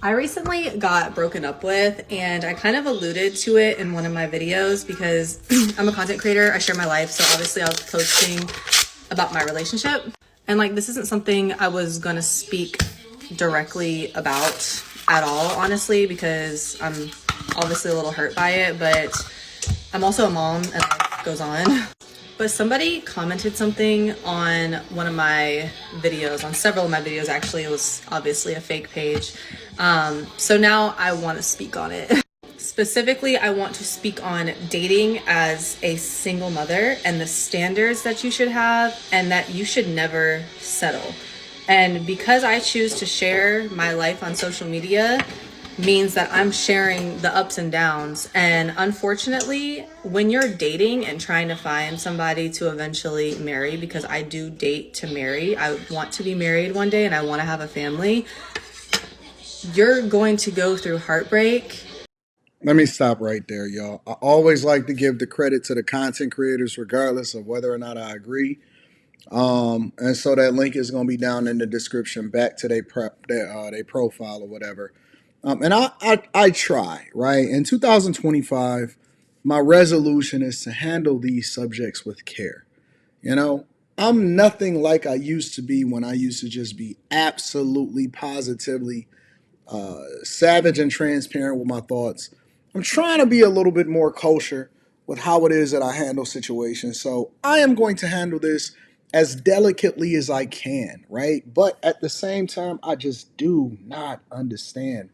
I recently got broken up with, and I kind of alluded to it in one of my videos because I'm a content creator. I share my life, so obviously I was posting about my relationship. And like, this isn't something I was gonna speak directly about at all, honestly, because I'm obviously a little hurt by it, but I'm also a mom and life goes on. But somebody commented something on one of my videos, on several of my videos actually. It was obviously a fake page. So now I want to speak on it. Specifically, I want to speak on dating as a single mother and the standards that you should have and that you should never settle. And because I choose to share my life on social media, means that I'm sharing the ups and downs. And unfortunately, when you're dating and trying to find somebody to eventually marry, because I do date to marry, I want to be married one day and I want to have a family, you're going to go through heartbreak. Let me stop right there, y'all. I always like to give the credit to the content creators, regardless of whether or not I agree. And so that link is going to be down in the description, back to their profile or whatever. And I try, right? In 2025, my resolution is to handle these subjects with care. You know, I'm nothing like I used to be when I used to just be absolutely positively savage and transparent with my thoughts. I'm trying to be a little bit more kosher with how it is that I handle situations. So I am going to handle this as delicately as I can, right? But at the same time, I just do not understand.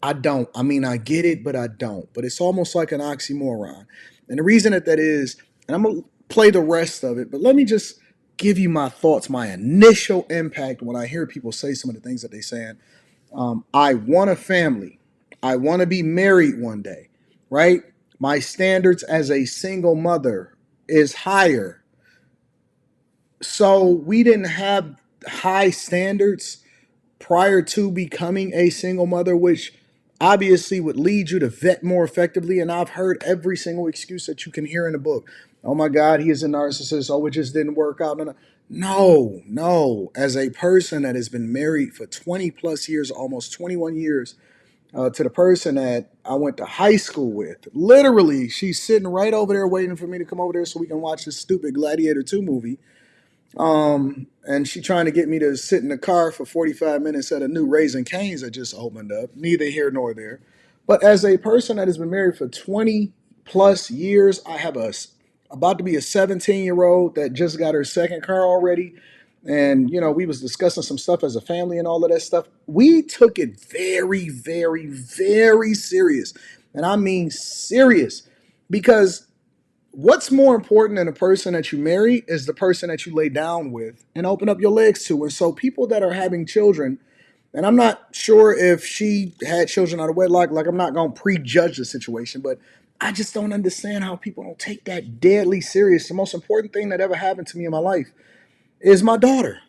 I don't. I mean, I get it, but I don't. But it's almost like an oxymoron. And the reason that is, and I'm going to play the rest of it, but let me just give you my thoughts, my initial impact when I hear people say some of the things that they're saying. I want a family. I want to be married one day, right? My standards as a single mother is higher. So we didn't have high standards prior to becoming a single mother, which obviously would lead you to vet more effectively. And I've heard every single excuse that you can hear in the book. Oh my God, he is a narcissist. Oh, it just didn't work out. No, no. As a person that has been married for 20 plus years, almost 21 years, to the person that I went to high school with, literally, she's sitting right over there waiting for me to come over there so we can watch this stupid Gladiator 2 movie. And she trying to get me to sit in the car for 45 minutes at a new Raising Cane's that just opened up. Neither here nor there. But as a person that has been married for 20 plus years, I have about to be a 17-year-old that just got her second car already. And, you know, we was discussing some stuff as a family and all of that stuff. We took it very, very, very serious. And I mean serious, because what's more important than the person that you marry is the person that you lay down with and open up your legs to. And so people that are having children, and I'm not sure if she had children out of wedlock, like I'm not going to prejudge the situation, but I just don't understand how people don't take that deadly serious. The most important thing that ever happened to me in my life is my daughter.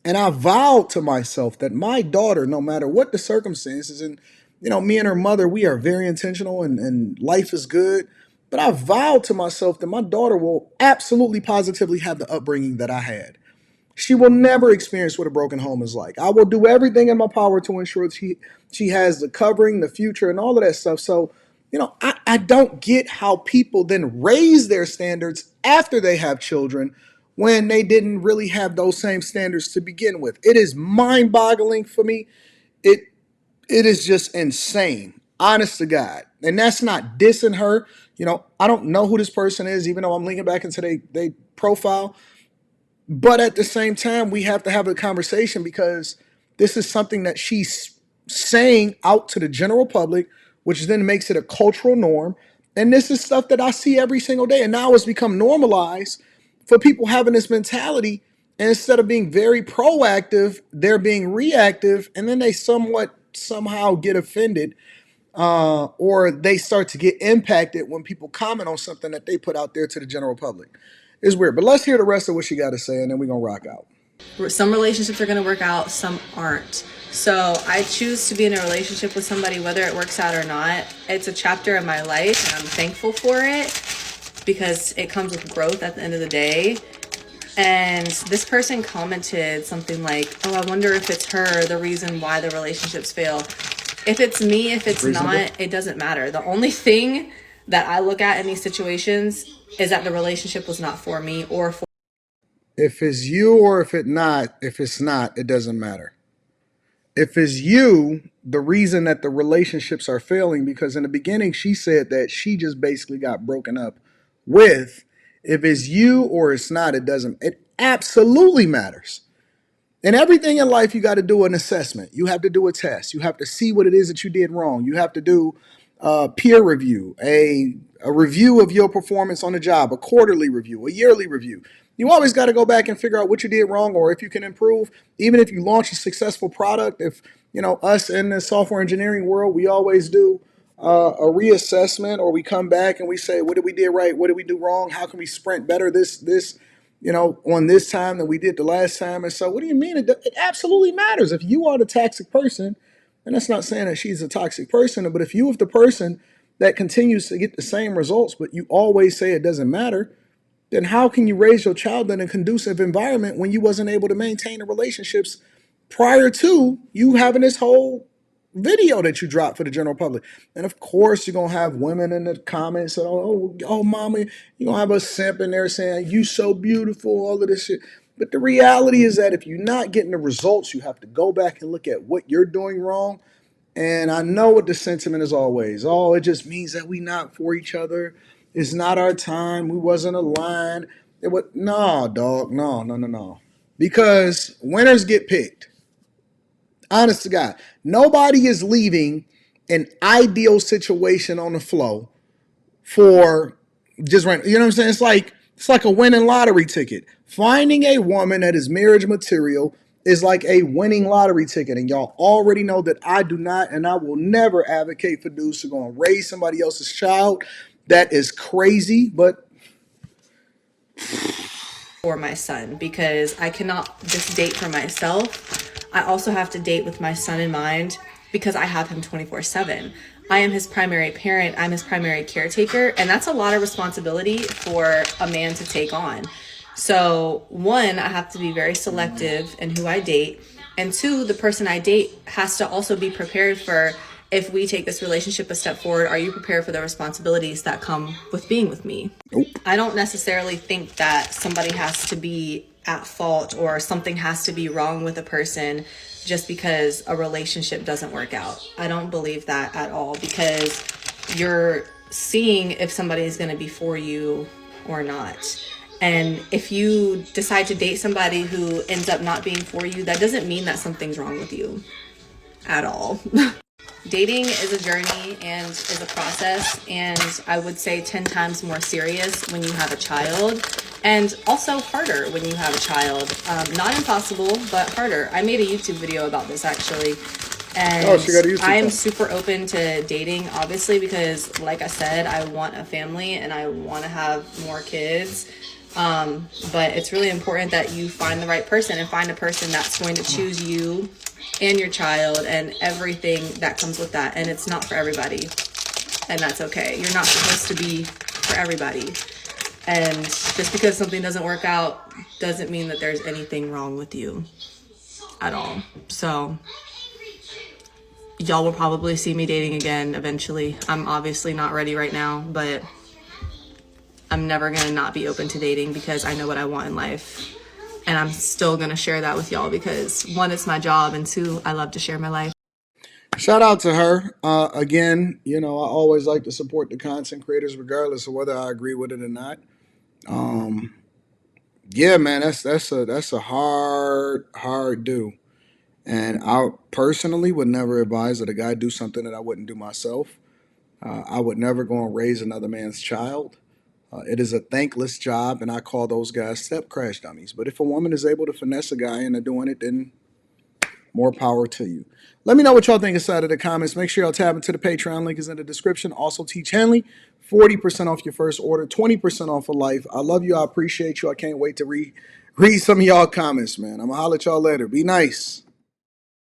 And I vowed to myself that my daughter, no matter what the circumstances, and you know, me and her mother, we are very intentional and life is good. But I vowed to myself that my daughter will absolutely positively have the upbringing that I had. She will never experience what a broken home is like. I will do everything in my power to ensure that she has the covering, the future, and all of that stuff. So, you know, I don't get how people then raise their standards after they have children when they didn't really have those same standards to begin with. It is mind-boggling for me. It it is just insane, honest to God. And that's not dissing her. You know, I don't know who this person is, even though I'm linking back into their profile. But at the same time, we have to have a conversation because this is something that she's saying out to the general public, which then makes it a cultural norm. And this is stuff that I see every single day. And now it's become normalized for people having this mentality. And instead of being very proactive, they're being reactive. And then they somehow get offended, or they start to get impacted when people comment on something that they put out there to the general public. It's weird, but let's hear the rest of what she got to say, and then we're gonna rock out. Some relationships are going to work out, some aren't. So I choose to be in a relationship with somebody, whether it works out or not. It's a chapter of my life, and I'm thankful for it because it comes with growth at the end of the day. And this person commented something like, oh, I wonder if it's her, the reason why the relationships fail. If it's me, if it's not, it doesn't matter. The only thing that I look at in these situations is that the relationship was not for me or for. If it's you or if it's not, it doesn't matter. If it's you, the reason that the relationships are failing, because in the beginning she said that she just basically got broken up with. If it's you or it's not, it doesn't. It absolutely matters. In everything in life, you got to do an assessment. You have to do a test. You have to see what it is that you did wrong. You have to do a peer review, a review of your performance on the job, a quarterly review, a yearly review. You always got to go back and figure out what you did wrong or if you can improve. Even if you launch a successful product, if us in the software engineering world, we always do a reassessment, or we come back and we say, what did we do right? What did we do wrong? How can we sprint better this on this time than we did the last time? And so what do you mean? It absolutely matters. If you are the toxic person, and that's not saying that she's a toxic person, but if you are the person that continues to get the same results, but you always say it doesn't matter, then how can you raise your child in a conducive environment when you wasn't able to maintain the relationships prior to you having this whole video that you dropped for the general public? And of course, you're gonna have women in the comments saying, "Oh, mama," you're gonna have a simp in there saying, "You so beautiful," all of this shit. But the reality is that if you're not getting the results, you have to go back and look at what you're doing wrong. And I know what the sentiment is always. Oh, it just means that we not for each other. It's not our time. We wasn't aligned. It would no, dog. No, no, no, no. Because winners get picked. Honest to God, nobody is leaving an ideal situation on the flow for just rent. You know what I'm saying? It's like a winning lottery ticket. Finding a woman that is marriage material is like a winning lottery ticket. And y'all already know that I do not and I will never advocate for dudes to go and raise somebody else's child. That is crazy, but For my son, because I cannot just date for myself. I also have to date with my son in mind because I have him 24/7. I am his primary parent, I'm his primary caretaker, and that's a lot of responsibility for a man to take on. So, one, I have to be very selective in who I date, and two, the person I date has to also be prepared for, if we take this relationship a step forward, are you prepared for the responsibilities that come with being with me? nope. I don't necessarily think that somebody has to be at fault or something has to be wrong with a person just because a relationship doesn't work out. I don't believe that at all, because you're seeing if somebody is going to be for you or not. And if you decide to date somebody who ends up not being for you, that doesn't mean that something's wrong with you at all. Dating is a journey and is a process, and I would say 10 times more serious when you have a child, and also harder when you have a child. Not impossible, but harder. I made a YouTube video about this actually, and she got a YouTube I'm channel. super open to dating, obviously, because like I said, I want a family and I want to have more kids. But it's really important that you find the right person and find a person that's going to choose you and your child and everything that comes with that. And it's not for everybody, and that's okay. You're not supposed to be for everybody, and just because something doesn't work out doesn't mean that there's anything wrong with you at all. So y'all will probably see me dating again eventually. I'm obviously not ready right now, but I'm never gonna not be open to dating because I know what I want in life. And I'm still gonna share that with y'all because one, it's my job, and two, I love to share my life. Shout out to her. Again, I always like to support the content creators regardless of whether I agree with it or not. Yeah, man, that's a hard do. And I personally would never advise that a guy do something that I wouldn't do myself. I would never go and raise another man's child. It is a thankless job, and I call those guys step crash dummies. But if a woman is able to finesse a guy into doing it, then more power to you. Let me know what y'all think inside of the comments. Make sure y'all tab into the Patreon. Link is in the description. Also, Teach Henley, 40% off your first order, 20% off for life. I love you. I appreciate you. I can't wait to read some of y'all comments, man. I'm going to holler at y'all later. Be nice.